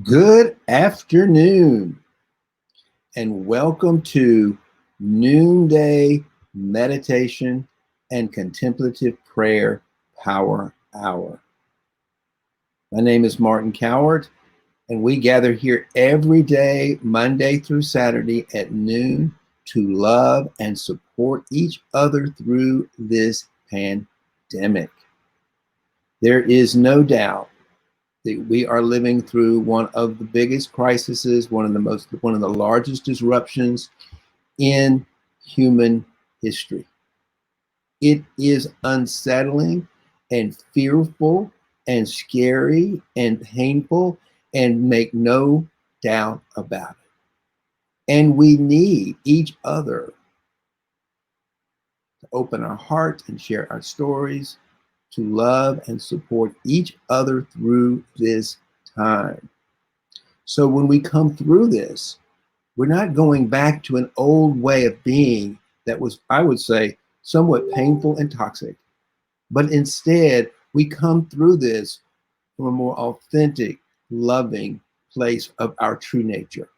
Good afternoon, and welcome to Noonday Meditation and Contemplative Prayer Power Hour. My name is Martin Coward, and we gather here every day, Monday through Saturday at noon, to love and support each other through this pandemic. There is no doubt that we are living through one of the biggest crises, one of the largest disruptions in human history. It is unsettling and fearful and scary and painful, and make no doubt about it. And we need each other to open our hearts and share our stories, to love and support each other through this time. So when we come through this, we're not going back to an old way of being that was, I would say, somewhat painful and toxic, but instead we come through this from a more authentic, loving place of our true nature.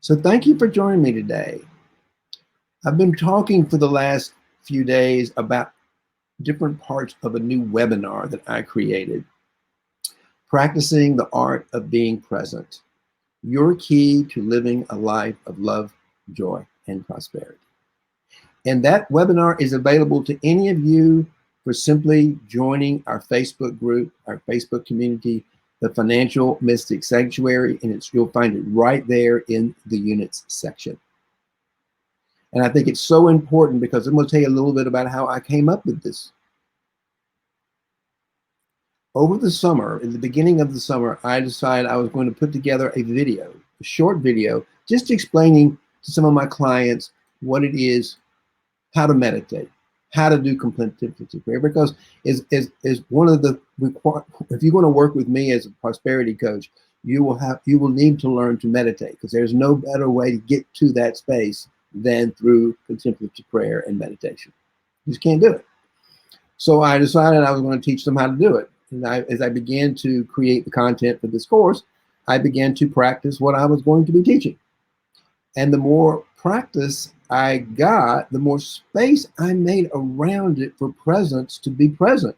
So thank you for joining me today. I've been talking for the last few days about different parts of a new webinar that I created. Practicing the art of being present, your key to living a life of love, joy, and prosperity. And that webinar is available to any of you for simply joining our Facebook group, our Facebook community, the Financial Mystic Sanctuary, and you'll find it right there in the units section. And I think it's so important because I'm going to tell you a little bit about how I came up with this. Over the summer, in the beginning of the summer, I decided I was going to put together a video, a short video, just explaining to some of my clients what it is, how to meditate, how to do contemplative prayer. Because is one of the if you're going to work with me as a prosperity coach, you will need to learn to meditate, because there's no better way to get to that space than through contemplative prayer and meditation. You just can't do it. So I decided I was going to teach them how to do it. And as I began to create the content for this course, I began to practice what I was going to be teaching. And the more practice I got, the more space I made around it for presence to be present.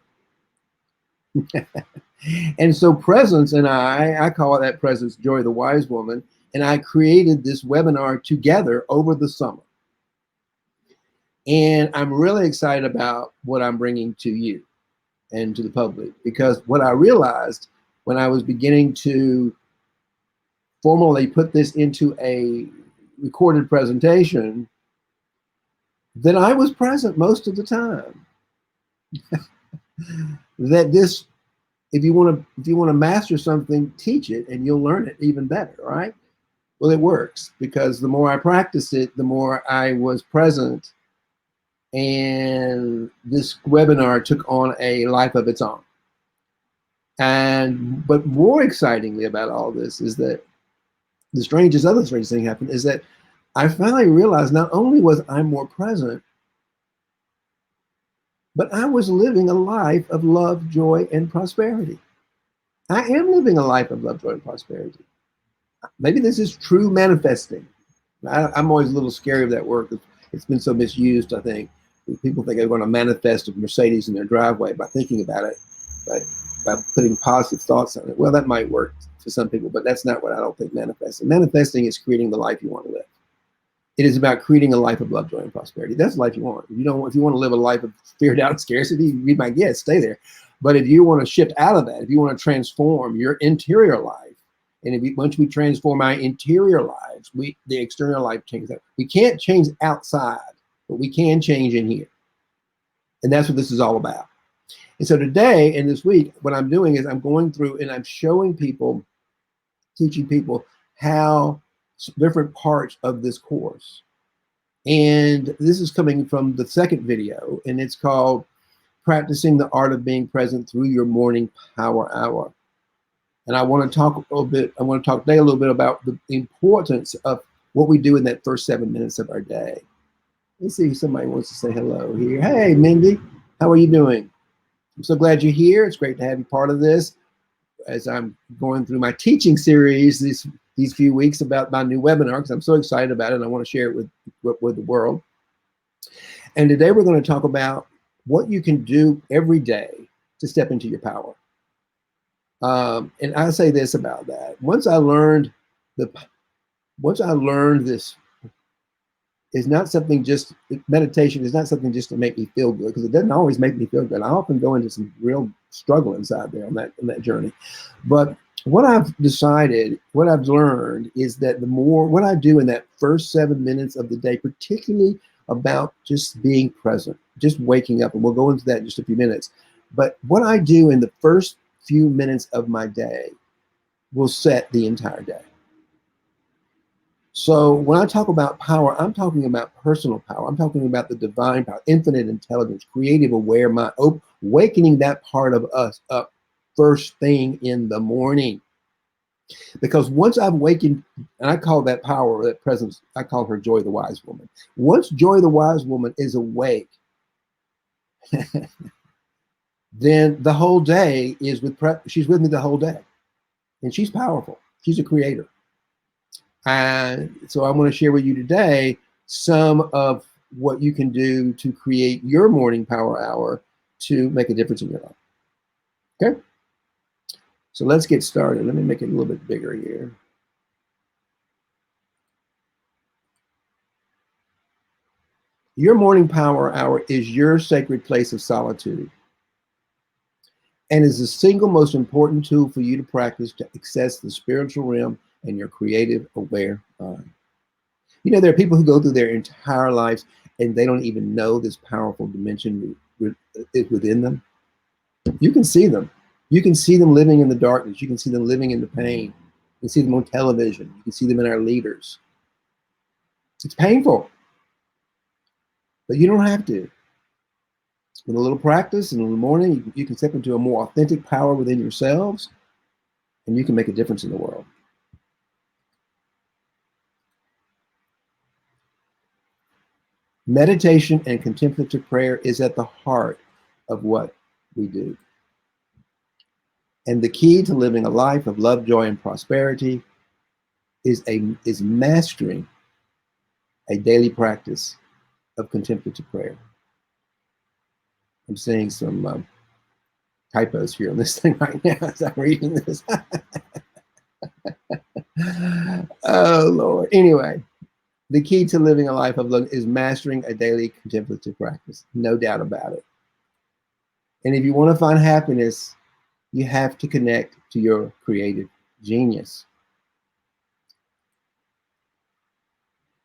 And so presence, and I call that presence Joy the Wise Woman, and I created this webinar together over the summer. And I'm really excited about what I'm bringing to you and to the public, because what I realized when I was beginning to formally put this into a recorded presentation, that I was present most of the time. That this, if you want to master something, teach it and you'll learn it even better, right? Well, it works, because the more I practice it, the more I was present. And this webinar took on a life of its own. But more excitingly about all this is that other strange thing happened is that I finally realized not only was I more present, but I was living a life of love, joy, and prosperity. I am living a life of love, joy, and prosperity. Maybe this is true manifesting. I'm always a little scary of that word. It's been so misused, I think. People think they're going to manifest a Mercedes in their driveway by thinking about it, by putting positive thoughts on it. Well, that might work for some people, but that's not what I don't think manifesting. Manifesting is creating the life you want to live. It is about creating a life of love, joy, and prosperity. That's the life you want. If you want to live a life of fear, doubt, and scarcity, you might stay there. But if you want to shift out of that, if you want to transform your interior life, and once we transform our interior lives, the external life changes. We can't change outside, but we can change in here. And that's what this is all about. And so today and this week, what I'm doing is I'm going through and I'm showing people, teaching people how different parts of this course. And this is coming from the second video, and it's called Practicing the Art of Being Present Through Your Morning Power Hour. And I want to talk today a little bit about the importance of what we do in that first 7 minutes of our day. Let's see if somebody wants to say hello here. Hey, Mindy, how are you doing? I'm so glad you're here. It's great to have you part of this as I'm going through my teaching series these few weeks about my new webinar, because I'm so excited about it and I want to share it with the world. And today we're going to talk about what you can do every day to step into your power. And I'll say this about that. Once I learned this is not something just, meditation is not something just to make me feel good, because it doesn't always make me feel good. I often go into some real struggle inside there on that journey. But what I've decided, what I've learned is that what I do in that first 7 minutes of the day, particularly about just being present, just waking up, and we'll go into that in just a few minutes. But what I do in the first few minutes of my day will set the entire day. So when I talk about power, I'm talking about personal power. I'm talking about the divine power, infinite intelligence, creative aware mind, awakening that part of us up first thing in the morning. Because once I've awakened, and I call that power, that presence, I call her Joy the Wise Woman. Once Joy the Wise Woman is awake, then the whole day is she's with me the whole day. And she's powerful. She's a creator. And so I want to share with you today some of what you can do to create your morning power hour to make a difference in your life. Okay? So let's get started. Let me make it a little bit bigger here. Your morning power hour is your sacred place of solitude and is the single most important tool for you to practice to access the spiritual realm and your creative, aware mind. You know, there are people who go through their entire lives and they don't even know this powerful dimension is within them. You can see them. You can see them living in the darkness. You can see them living in the pain. You can see them on television. You can see them in our leaders. It's painful, but you don't have to. With a little practice and in the morning, you can step into a more authentic power within yourselves, and you can make a difference in the world. Meditation and contemplative prayer is at the heart of what we do. And the key to living a life of love, joy, and prosperity is mastering a daily practice of contemplative prayer. I'm seeing some typos here on this thing right now as I'm reading this. Oh, Lord. Anyway, the key to living a life of love is mastering a daily contemplative practice. No doubt about it. And if you want to find happiness, you have to connect to your creative genius.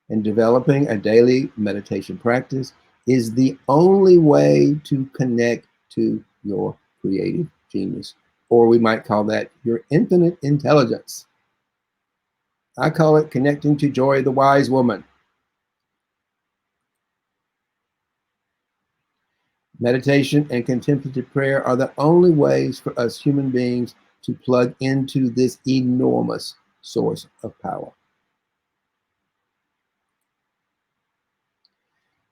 And developing a daily meditation practice is the only way to connect to your creative genius, or we might call that your infinite intelligence. I call it connecting to Joy the Wise Woman. Meditation and contemplative prayer are the only ways for us human beings to plug into this enormous source of power.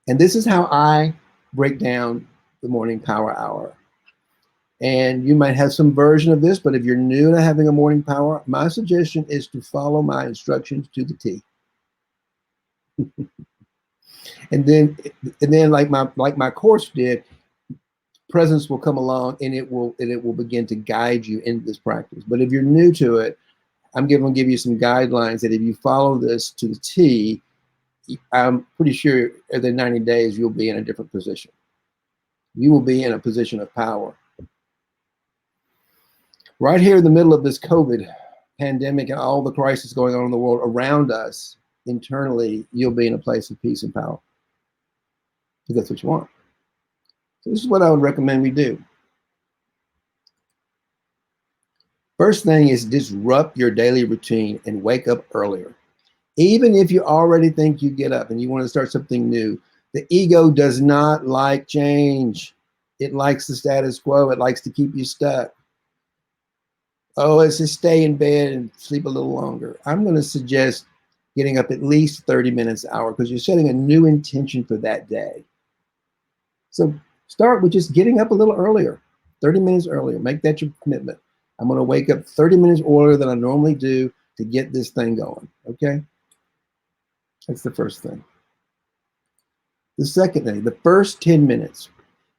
And this is how I break down the morning power hour. And you might have some version of this, but if you're new to having a morning power, my suggestion is to follow my instructions to the T. and then like my course did, presence will come along and it will begin to guide you into this practice. But if you're new to it, I'm going to give you some guidelines that if you follow this to the T, I'm pretty sure within 90 days you'll be in a different position. You will be in a position of power. Right here in the middle of this COVID pandemic and all the crisis going on in the world around us, internally, you'll be in a place of peace and power. Because that's what you want. So this is what I would recommend we do. First thing is disrupt your daily routine and wake up earlier. Even if you already think you get up and you want to start something new, the ego does not like change. It likes the status quo. It likes to keep you stuck. Oh, let's just stay in bed and sleep a little longer. I'm going to suggest getting up at least 30 minutes an hour because you're setting a new intention for that day. So start with just getting up a little earlier. 30 minutes earlier. Make that your commitment. I'm going to wake up 30 minutes earlier than I normally do to get this thing going. Okay? That's the first thing. The second thing, the first 10 minutes.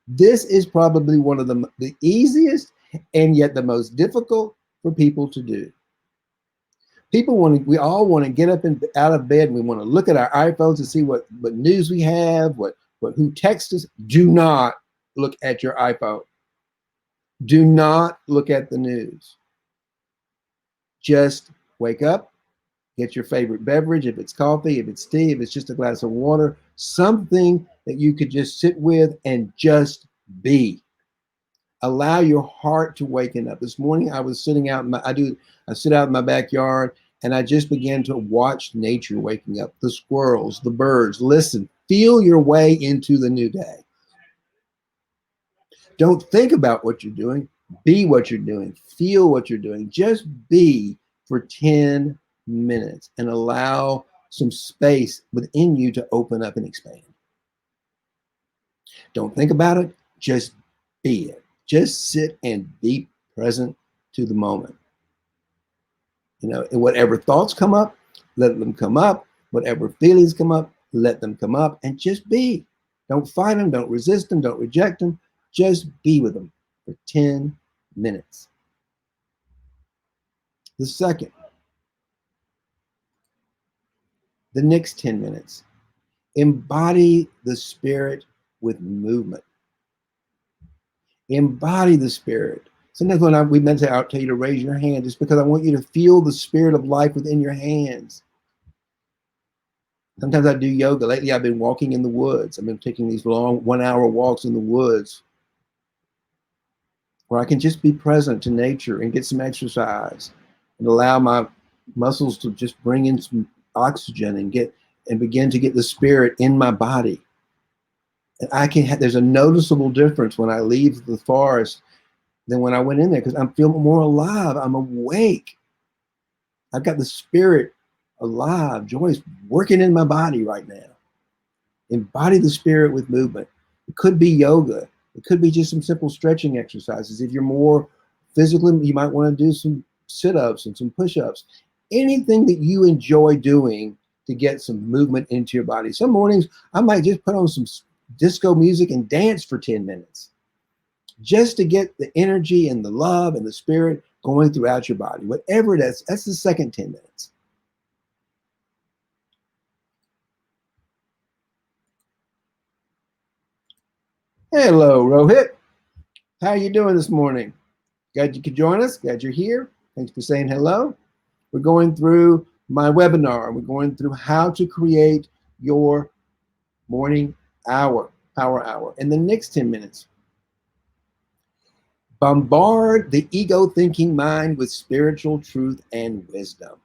This is probably one of the easiest and yet the most difficult for people to do. We all want to get up and out of bed and we want to look at our iPhones to see what news we have, who texts us. Do not look at your iPhone. Do not look at the news. Just wake up, get your favorite beverage, if it's coffee, if it's tea, if it's just a glass of water, something that you could just sit with and just be. Allow your heart to waken up. This morning I was sitting out, I sit out in my backyard and I just began to watch nature waking up, the squirrels, the birds. Listen, feel your way into the new day. Don't think about what you're doing. Be what you're doing. Feel what you're doing. Just be for 10 minutes and allow some space within you to open up and expand. Don't think about it. Just be it. Just sit and be present to the moment. You know, whatever thoughts come up, let them come up. Whatever feelings come up, let them come up and just be. Don't fight them. Don't resist them. Don't reject them. Just be with them for 10 minutes. The second, the next 10 minutes, embody the spirit with movement. Embody the spirit. Sometimes when we meditate, I'll tell you to raise your hand just because I want you to feel the spirit of life within your hands. Sometimes I do yoga. Lately, I've been walking in the woods. I've been taking these long 1-hour walks in the woods where I can just be present to nature and get some exercise and allow my muscles to just bring in some oxygen and begin to get the spirit in my body. And there's a noticeable difference when I leave the forest than when I went in there because I'm feeling more alive. I'm awake. I've got the spirit alive. Joy's working in my body right now. Embody the spirit with movement. It could be yoga. It could be just some simple stretching exercises. If you're more physically, you might want to do some sit-ups and some push-ups. Anything that you enjoy doing to get some movement into your body. Some mornings, I might just put on some disco music and dance for 10 minutes just to get the energy and the love and the spirit going throughout your body. Whatever it is, that's the second 10 minutes. Hello, Rohit. How are you doing this morning? Glad you could join us. Glad you're here. Thanks for saying hello. We're going through my webinar. We're going through how to create your morning power hour. In the next 10 minutes, bombard the ego thinking mind with spiritual truth and wisdom.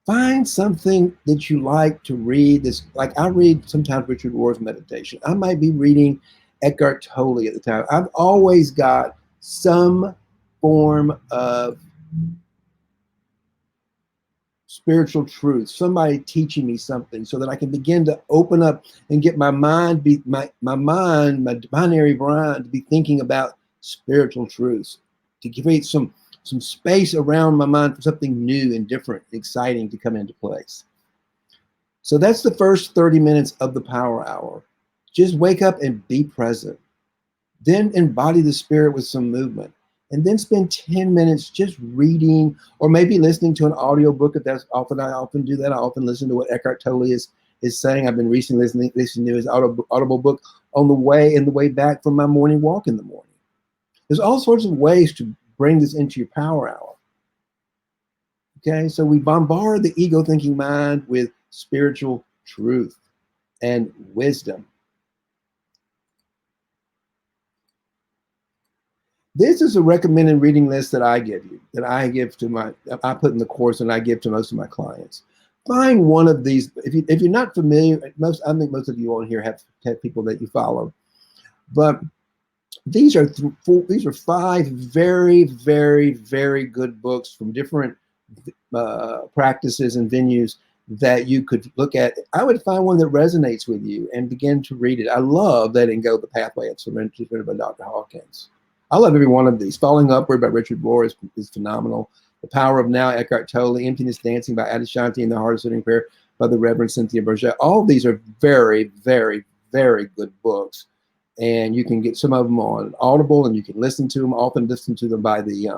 Find something that you like to read. Like I read sometimes Richard Rohr's meditation. I might be reading Eckhart Tolle at the time. I've always got some form of spiritual truth, somebody teaching me something so that I can begin to open up and get my mind, my binary brain to be thinking about spiritual truths, to create some space around my mind for something new and different, exciting to come into place. So that's the first 30 minutes of the power hour. Just wake up and be present. Then embody the spirit with some movement. And then spend 10 minutes just reading or maybe listening to an audio book. I often do that. I often listen to what Eckhart Tolle is saying. I've been recently listening to his audible book on the way back from my morning walk in the morning. There's all sorts of ways to bring this into your power hour. Okay, so we bombard the ego thinking mind with spiritual truth and wisdom. This is a recommended reading list that I give you, that I put in the course and I give to most of my clients. Find one of these. If you're not familiar, I think most of you on here have people that you follow, but these are 5 very, very, very good books from different practices and venues that you could look at. I would find one that resonates with you and begin to read it. I love Letting Go: The Pathway of Serenity by Dr. Hawkins. I love every one of these. Falling Upward by Richard Rohr is phenomenal. The Power of Now, Eckhart Tolle. Emptiness Dancing by Adyashanti, and The Heart of Sitting Prayer by the Reverend Cynthia Bourget. All of these are very, very, very good books. And you can get some of them on Audible, and you can listen to them, often listen to them by the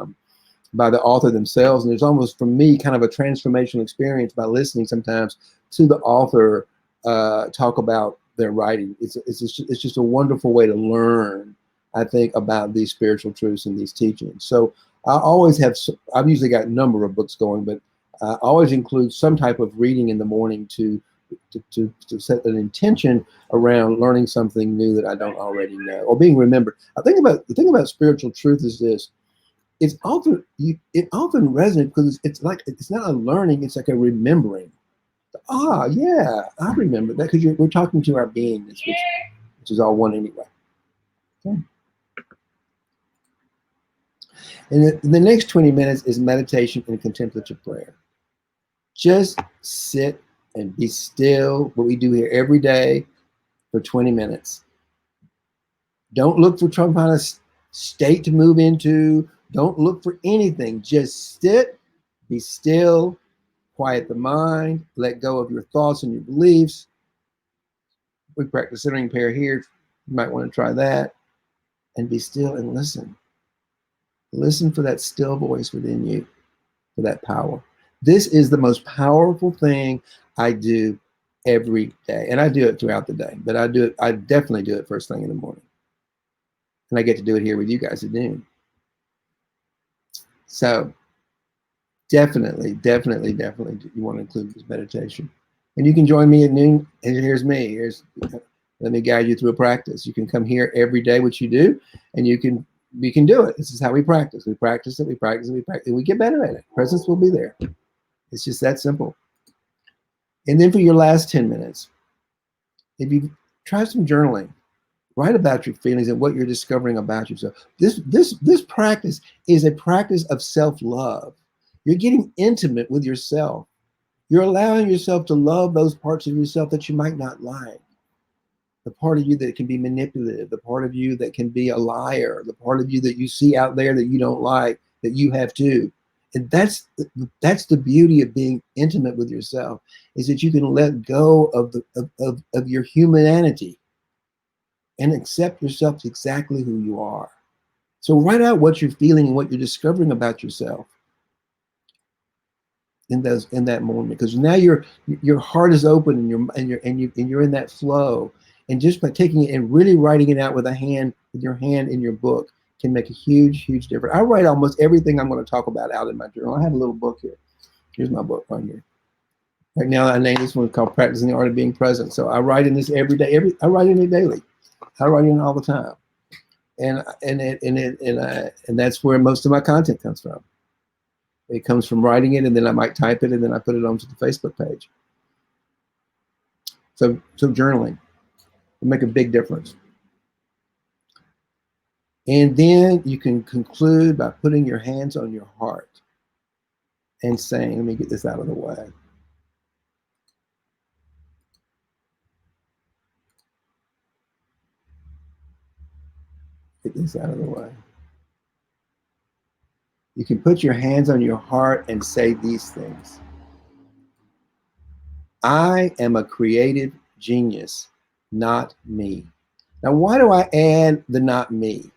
author themselves. And there's almost, for me, kind of a transformational experience by listening sometimes to the author talk about their writing. It's just a wonderful way to learn, I think, about these spiritual truths and these teachings. So I've usually got a number of books going, but I always include some type of reading in the morning to set an intention around learning something new that I don't already know, or being remembered. The thing about spiritual truth is this: it often resonates because it's not a learning; it's like a remembering. Ah, yeah, I remember that because we're talking to our being, which is all one anyway. Okay. And the next 20 minutes is meditation and contemplative prayer. Just sit and be still, what we do here every day, for 20 minutes. Don't look for some kind of state to move into. Don't look for anything. Just sit, be still, quiet the mind, let go of your thoughts and your beliefs. We practice centering prayer here. You might want to try that. And be still and listen. Listen for that still voice within you, for that power. This is the most powerful thing I do every day. And I do it throughout the day, but I definitely do it first thing in the morning. And I get to do it here with you guys at noon. So definitely, definitely, definitely you want to include this meditation. And you can join me at noon. And here's me. Let me guide you through a practice. You can come here every day, which you do, and we can do it. This is how we practice. We practice it, we practice it, we practice it, and we get better at it. Presence will be there. It's just that simple. And then for your last 10 minutes, if you try some journaling, write about your feelings and what you're discovering about yourself. This practice is a practice of self-love. You're getting intimate with yourself. You're allowing yourself to love those parts of yourself that you might not like. The part of you that can be manipulative, the part of you that can be a liar, the part of you that you see out there that you don't like, that you have too. And that's the beauty of being intimate with yourself, is that you can let go of your humanity and accept yourself exactly who you are. So write out what you're feeling and what you're discovering about yourself in that moment, because now your heart is open and you're in that flow. And just by taking it and really writing it out with your hand in your book can make a huge, huge difference. I write almost everything I'm going to talk about out in my journal. I have a little book here. Here's my book right here. Right now, I named this one called Practicing the Art of Being Present. So I write in this every day. I write in it daily. I write in it all the time, and that's where most of my content comes from. It comes from writing it, and then I might type it, and then I put it onto the Facebook page. So journaling will make a big difference. And then you can conclude by putting your hands on your heart and saying, let me get this out of the way. Get this out of the way. You can put your hands on your heart and say these things. I am a creative genius, not me. Now, why do I add the not me?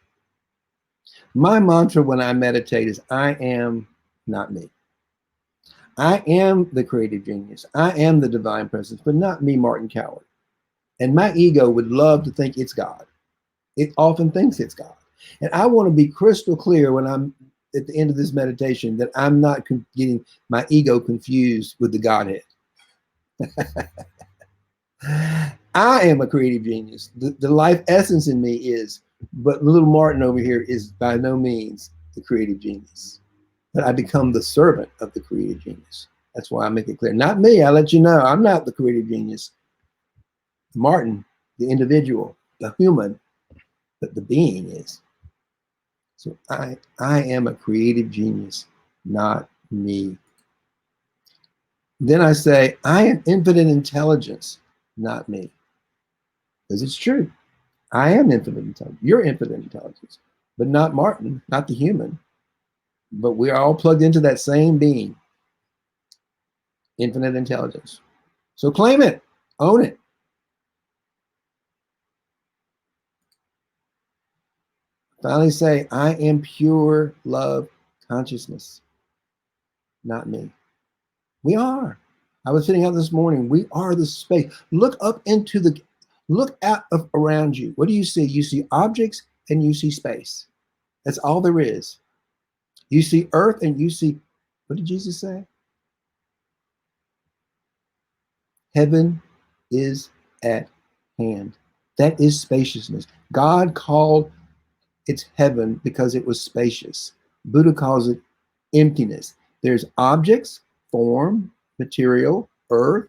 My mantra when I meditate is, I am not me. I am the creative genius. I am the divine presence, but not me, Martin Coward. And my ego would love to think it's God. It often thinks it's God. And I want to be crystal clear when I'm at the end of this meditation that I'm not getting my ego confused with the Godhead. I am a creative genius. The life essence in me is, but little Martin over here is by no means the creative genius. But I become the servant of the creative genius. That's why I make it clear. Not me, I let you know, I'm not the creative genius. Martin, the individual, the human, but the being is. So I am a creative genius, not me. Then I say, I am infinite intelligence, not me. Because it's true. I am infinite intelligence. You're infinite intelligence, but not Martin, not the human. But we are all plugged into that same being, infinite intelligence. So claim it, own it. Finally say, I am pure love consciousness, not me. We are. I was sitting out this morning. We are the space. Look up into the, look out of around you. What do you see? You see objects and you see space. That's all there is. You see earth and you see, what did Jesus say? Heaven is at hand. That is spaciousness. God called it heaven because it was spacious. Buddha calls it emptiness. There's objects, form, material, earth,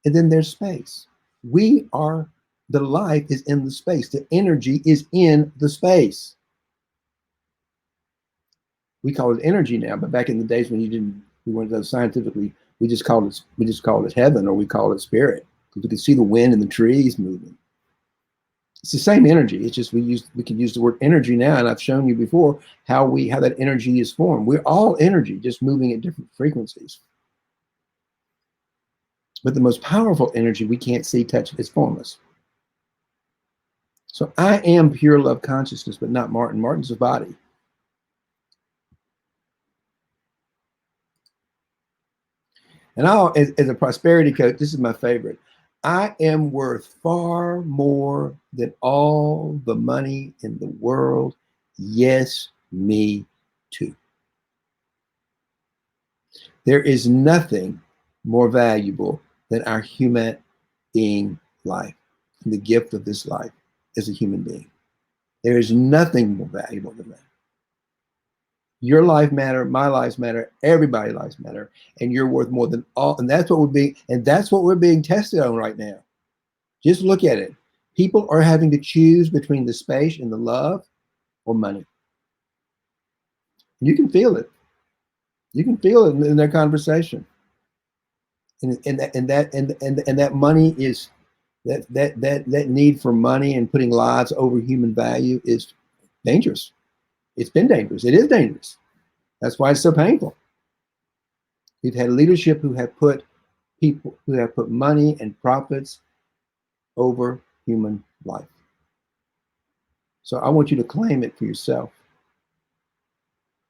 and then there's space. We are, the life is in the space. The energy is in the space. We call it energy now, but back in the days when we weren't so scientifically, we just called it heaven, or we called it spirit, because we could see the wind and the trees moving. It's the same energy. It's just we can use the word energy now, and I've shown you before how that energy is formed. We're all energy, just moving at different frequencies. But the most powerful energy we can't see, touch, is formless. So I am pure love consciousness, but not Martin. Martin's a body. And as a prosperity coach, this is my favorite. I am worth far more than all the money in the world. Yes, me too. There is nothing more valuable than our human being life and the gift of this life as a human being. There is nothing more valuable than that. Your life matter, my lives matter, everybody's lives matter, and you're worth more than all. And that's what we're being tested on right now. Just look at it. People are having to choose between the space and the love or money. You can feel it. You can feel it in their conversation. And that money is that need for money and putting lives over human value is dangerous. It's been dangerous. It is dangerous. That's why it's so painful. We've had leadership who have put money and profits over human life. So I want you to claim it for yourself.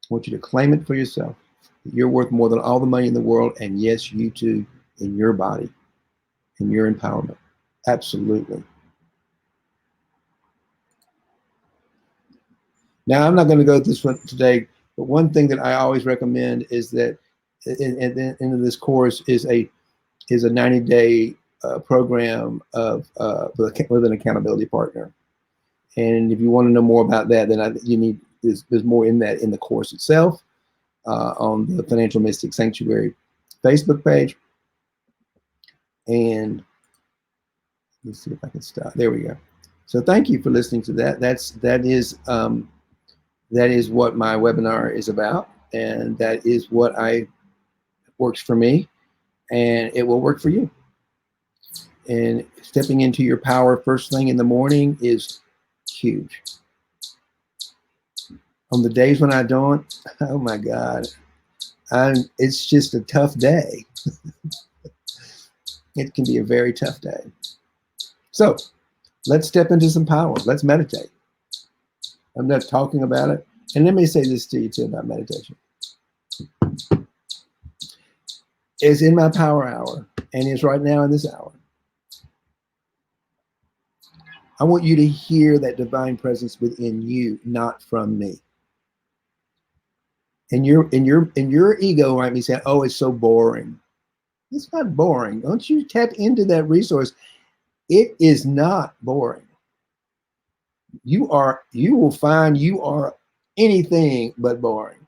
I want you to claim it for yourself. You're worth more than all the money in the world, and yes, you too, in your body, in your empowerment. Absolutely. Now, I'm not going to go through this one today, but one thing that I always recommend is that at the end of this course is a 90-day program with an accountability partner. And if you want to know more about that, then there's more in that in the course itself on the Financial Mystic Sanctuary Facebook page. And let's see if I can stop. There we go. So thank you for listening to that. That is what my webinar is about, and that is what works for me, and it will work for you. And stepping into your power first thing in the morning is huge. On the days when I don't, oh my God, it's just a tough day. It can be a very tough day. So let's step into some power. Let's meditate. I'm not talking about it. And let me say this to you too about meditation. It's in my power hour, and it's right now in this hour. I want you to hear that divine presence within you, not from me. And your ego might be saying, "Oh, it's so boring." It's not boring. Don't you tap into that resource? It is not boring. You will find you are anything but boring.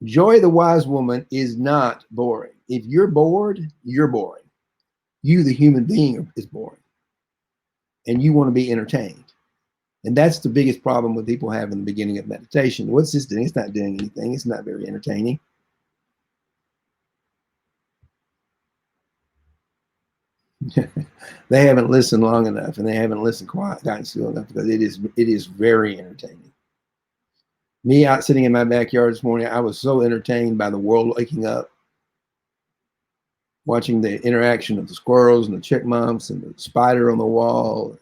Joy the wise woman is not boring. If you're bored, you're boring. You, the human being, is boring. And you want to be entertained. And that's the biggest problem with people have in the beginning of meditation. What's this doing? It's not doing anything. It's not very entertaining. They haven't listened long enough, and they haven't listened quiet, gotten still enough, because it is very entertaining. Me out sitting in my backyard this morning, I was so entertained by the world waking up, watching the interaction of the squirrels and the chipmunks and the spider on the wall,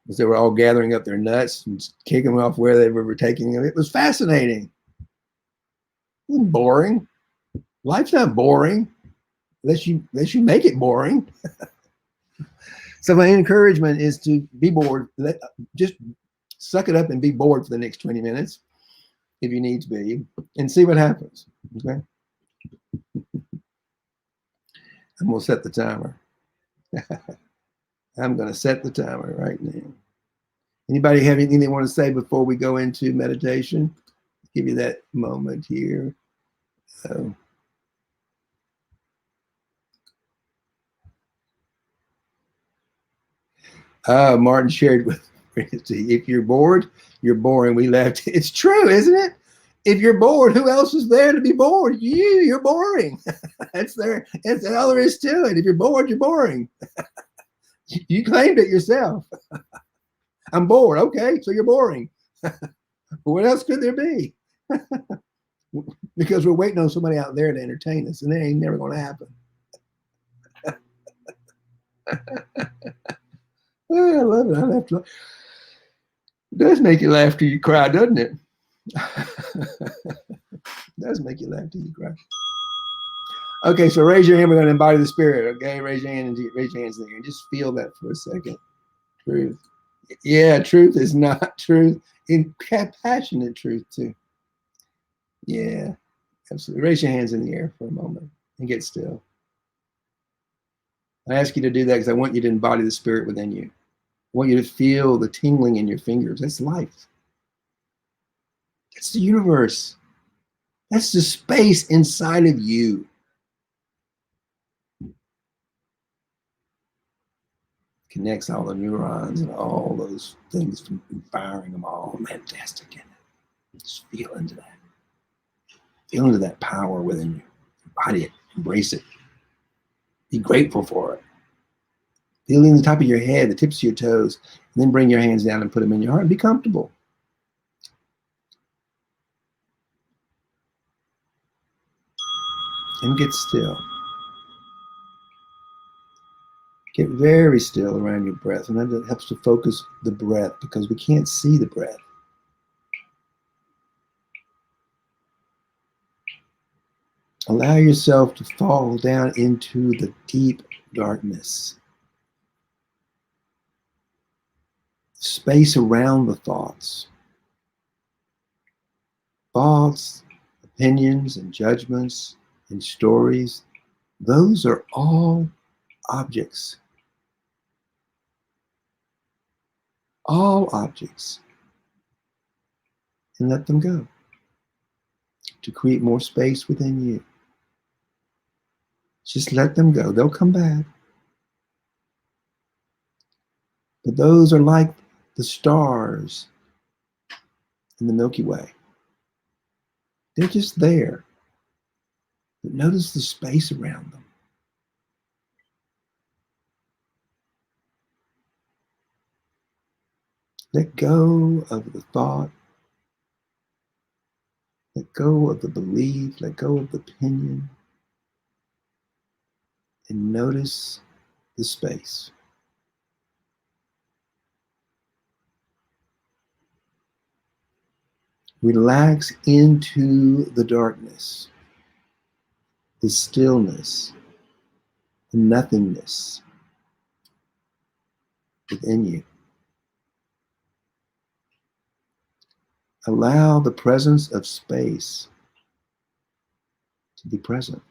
as they were all gathering up their nuts and kicking them off where they were taking them. It was fascinating. It wasn't boring. Life's not boring unless you make it boring. So my encouragement is to be bored. Just suck it up and be bored for the next 20 minutes if you need to be, and see what happens. Okay. I'm going to set the timer. I'm going to set the timer right now. Anybody have anything they want to say before we go into meditation? Give you that moment here. Martin shared with if you're bored, you're boring. We left. It's true, isn't it? If you're bored, who else is there to be bored? You're boring. That's all there is to it. If you're bored, you're boring. You claimed it yourself. I'm bored. Okay, so you're boring. What else could there be? Because we're waiting on somebody out there to entertain us, and that ain't never going to happen. Oh, I love it. I laugh. It does make you laugh till you cry, doesn't it? It does make you laugh till you cry. Okay, so raise your hand. We're going to embody the spirit. Okay, raise your hand and raise your hands in there, and just feel that for a second. Truth. Yeah, truth is not truth. In passionate truth too. Yeah, absolutely. Raise your hands in the air for a moment and get still. I ask you to do that because I want you to embody the spirit within you. I want you to feel the tingling in your fingers. That's life. That's the universe. That's the space inside of you. Connects all the neurons and all those things from firing them all. Fantastic. Just feel into that. Feel into that power within you. Embody it. Embrace it. Be grateful for it. Feel in the top of your head, the tips of your toes, and then bring your hands down and put them in your heart and be comfortable. And get still. Get very still around your breath, and that helps to focus the breath because we can't see the breath. Allow yourself to fall down into the deep darkness. Space around the thoughts. Thoughts, opinions, and judgments, and stories, those are all objects. All objects. And let them go to create more space within you. Just let them go. They'll come back. But those are like the stars in the Milky Way. They're just there. But notice the space around them. Let go of the thought. Let go of the belief. Let go of the opinion. And notice the space. Relax into the darkness, the stillness, the nothingness within you. Allow the presence of space to be present.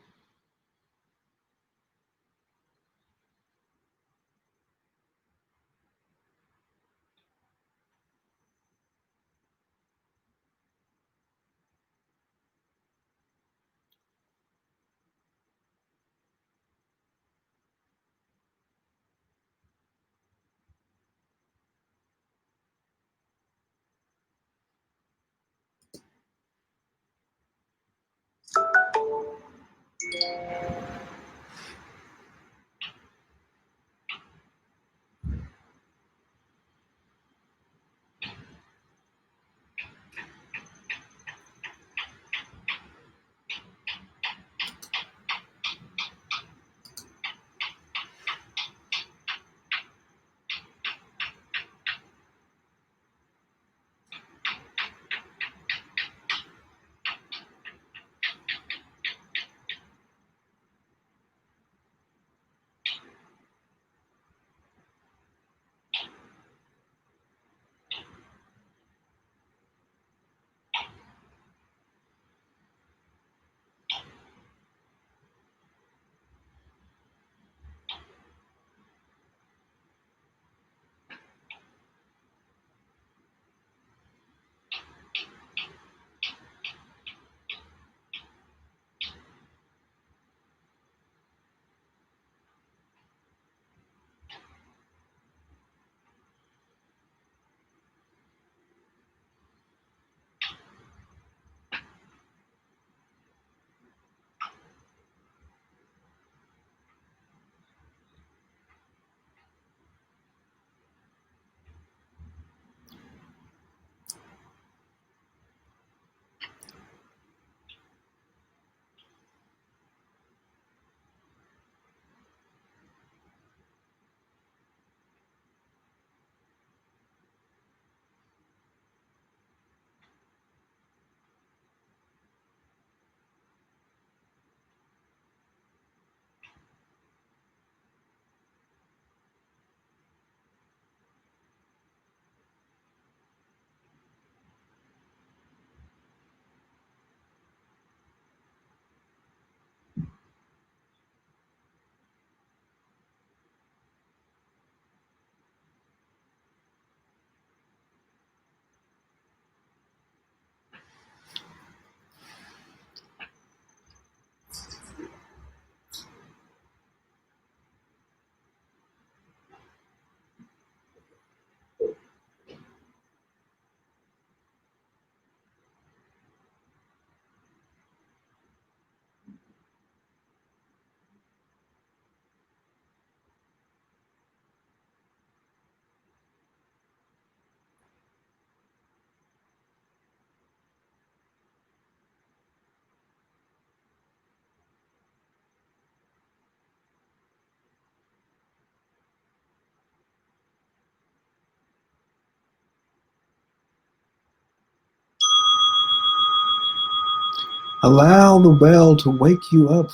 Allow the well to wake you up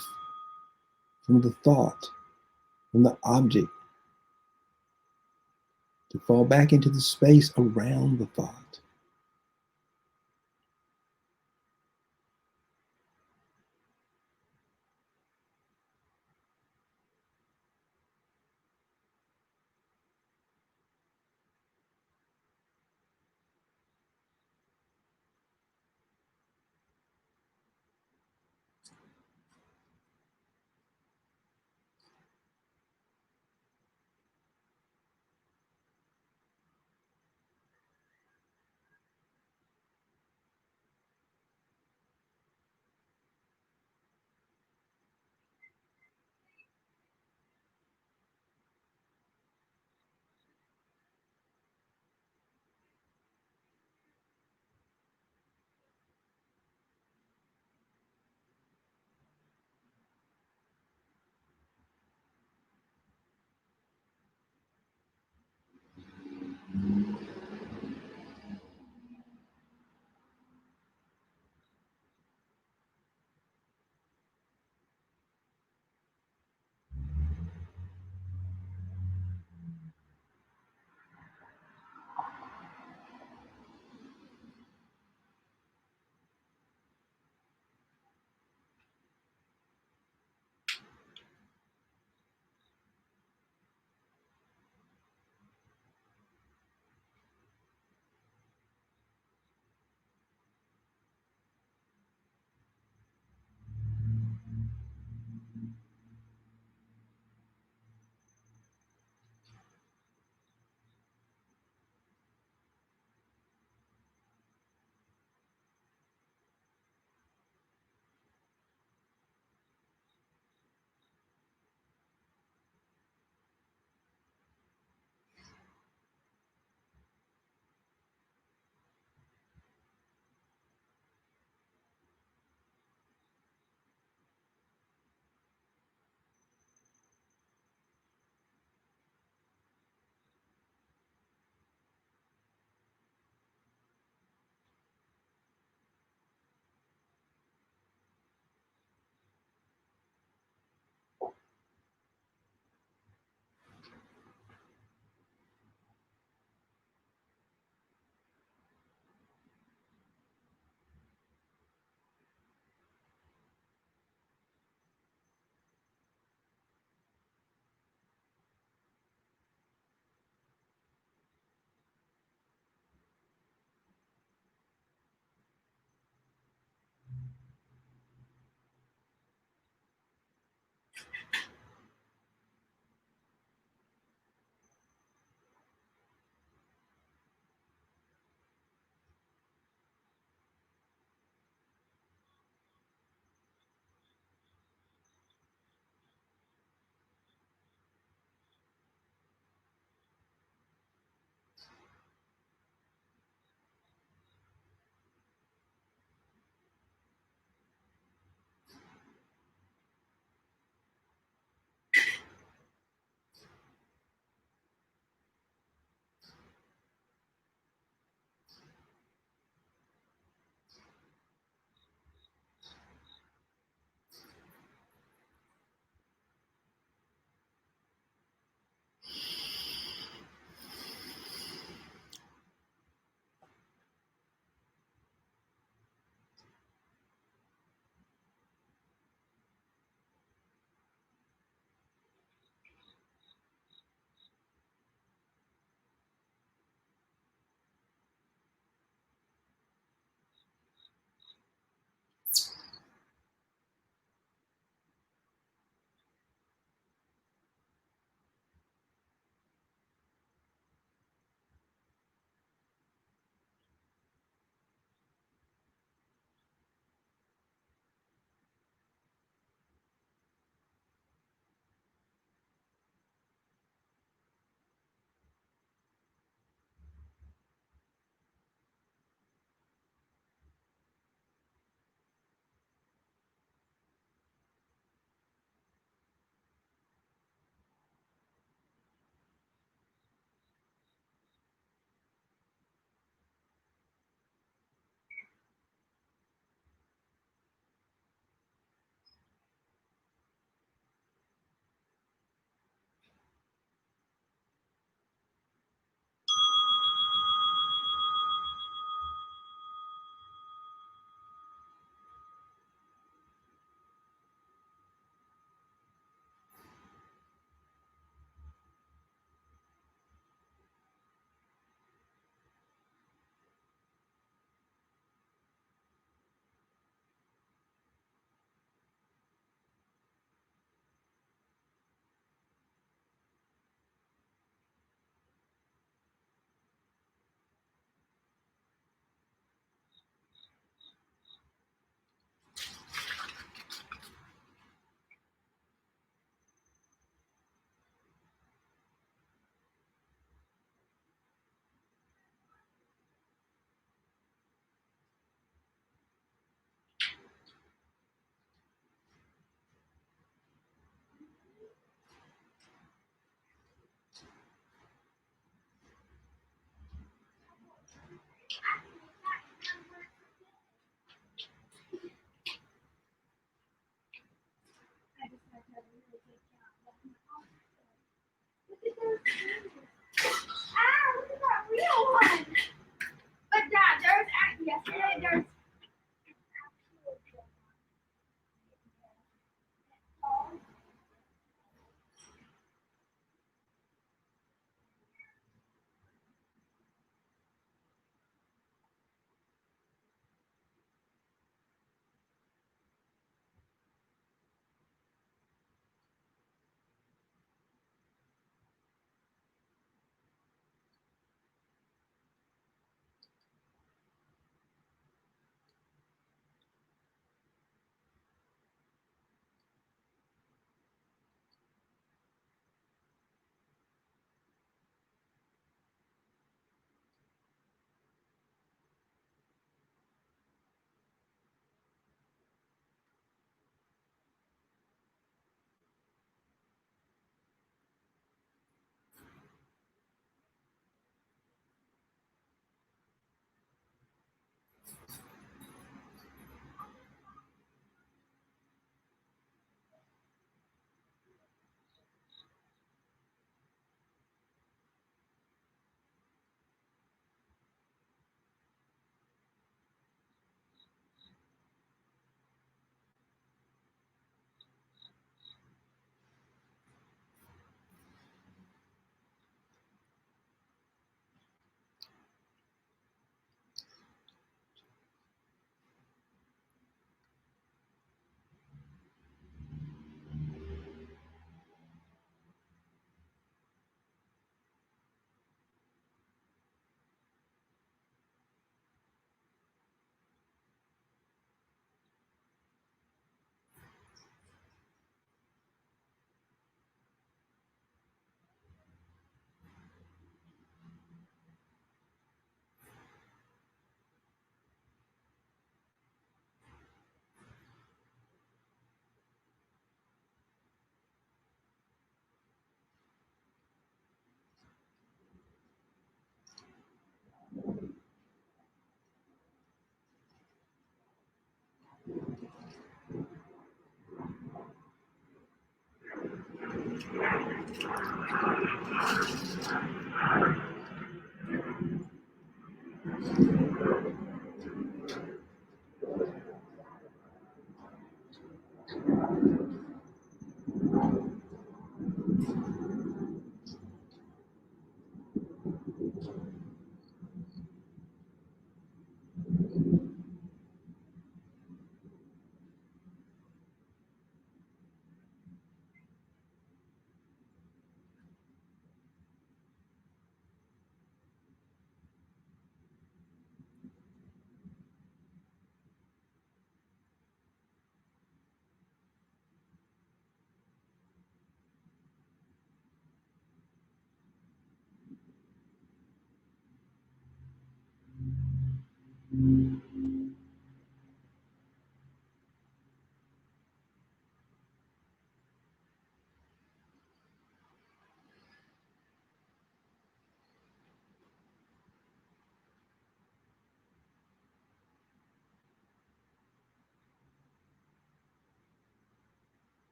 from the thought, from the object, to fall back into the space around the thought.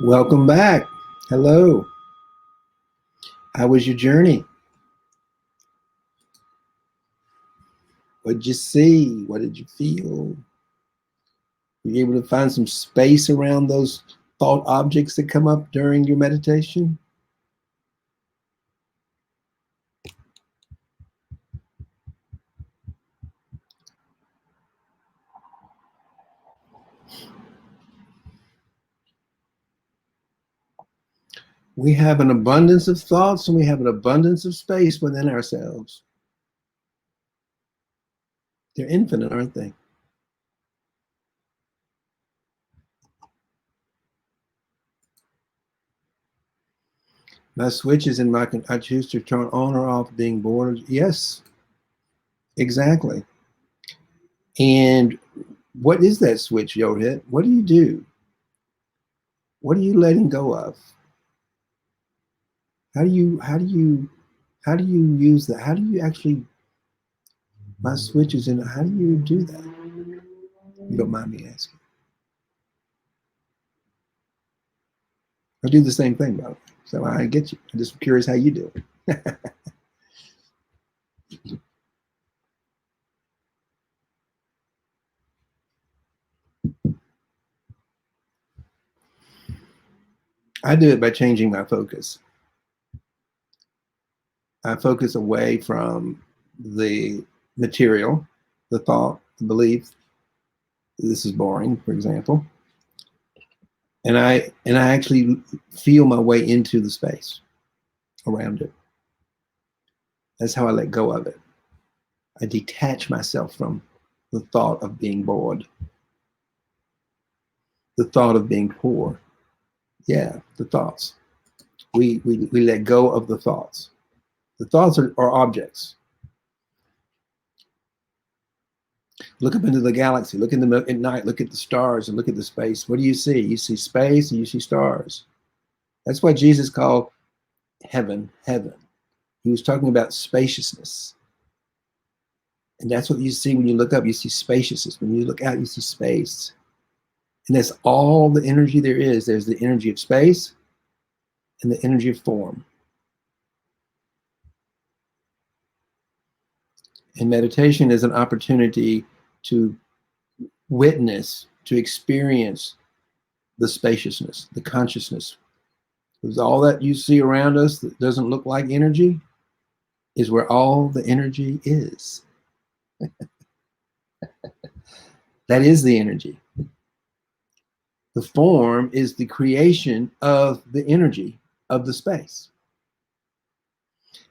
Welcome back. Hello. How was your journey? What did you see? What did you feel? Were you able to find some space around those thought objects that come up during your meditation? We have an abundance of thoughts and we have an abundance of space within ourselves. They're infinite, aren't they? My switches in I choose to turn on or off being bored. Yes, exactly. And what is that switch, Yohit? What do you do? What are you letting go of? How do you use that? How do you actually my switches in? How do you do that? You don't mind me asking. I do the same thing, by the way. So I get you. I'm just curious how you do it. I do it by changing my focus. I focus away from the material, the thought, the belief. This is boring, for example. And I actually feel my way into the space around it. That's how I let go of it. I detach myself from the thought of being bored, the thought of being poor. Yeah, the thoughts. We let go of the thoughts. The thoughts are objects. Look up into the galaxy. Look in the at night. Look at the stars and look at the space. What do you see? You see space and you see stars. That's why Jesus called heaven heaven. He was talking about spaciousness. And that's what you see when you look up. You see spaciousness. When you look out, you see space. And that's all the energy there is. There's the energy of space and the energy of form. And meditation is an opportunity to witness, to experience the spaciousness, the consciousness. Because all that you see around us that doesn't look like energy is where all the energy is. That is the energy. The form is the creation of the energy of the space.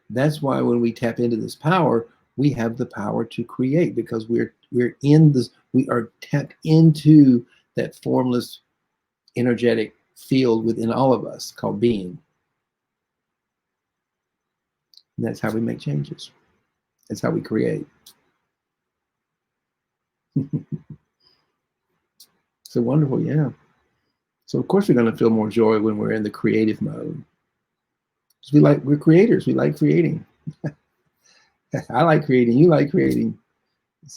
That's why when we tap into this power, we have the power to create because we're in this, we are tapped into that formless energetic field within all of us called being. And that's how we make changes. That's how we create. So wonderful, yeah. So of course we're going to feel more joy when we're in the creative mode. Because we're creators. We like creating. I like creating. You like creating.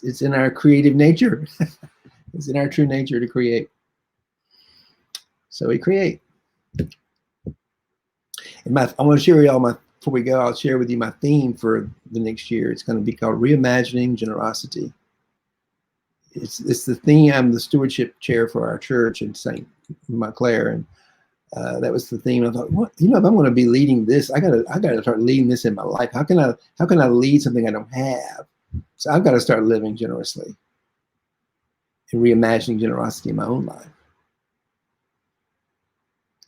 It's in our creative nature. It's in our true nature to create. So we create. And I want to share with y'all before we go, I'll share with you my theme for the next year. It's going to be called Reimagining Generosity. It's the theme. I'm the stewardship chair for our church in St. Montclair, and that was the theme. I thought, what, if I'm going to be leading this, I gotta start leading this in my life. How can I lead something I don't have? So I've got to start living generously and reimagining generosity in my own life.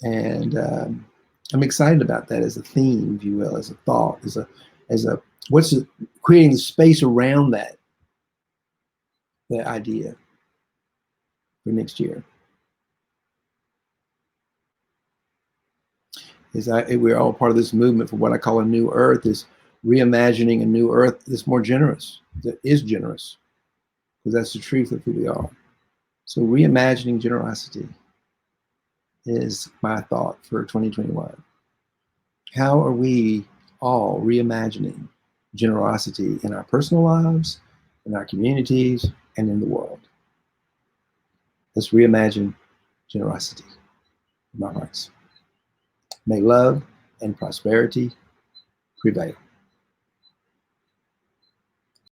And I'm excited about that as a theme, if you will, as a thought, creating the space around that idea for next year. We're all part of this movement for what I call a new earth, is reimagining a new earth that's more generous, that is generous, because that's the truth of who we are. So reimagining generosity is my thought for 2021. How are we all reimagining generosity in our personal lives, in our communities, and in the world? Let's reimagine generosity. in our hearts. May love and prosperity prevail.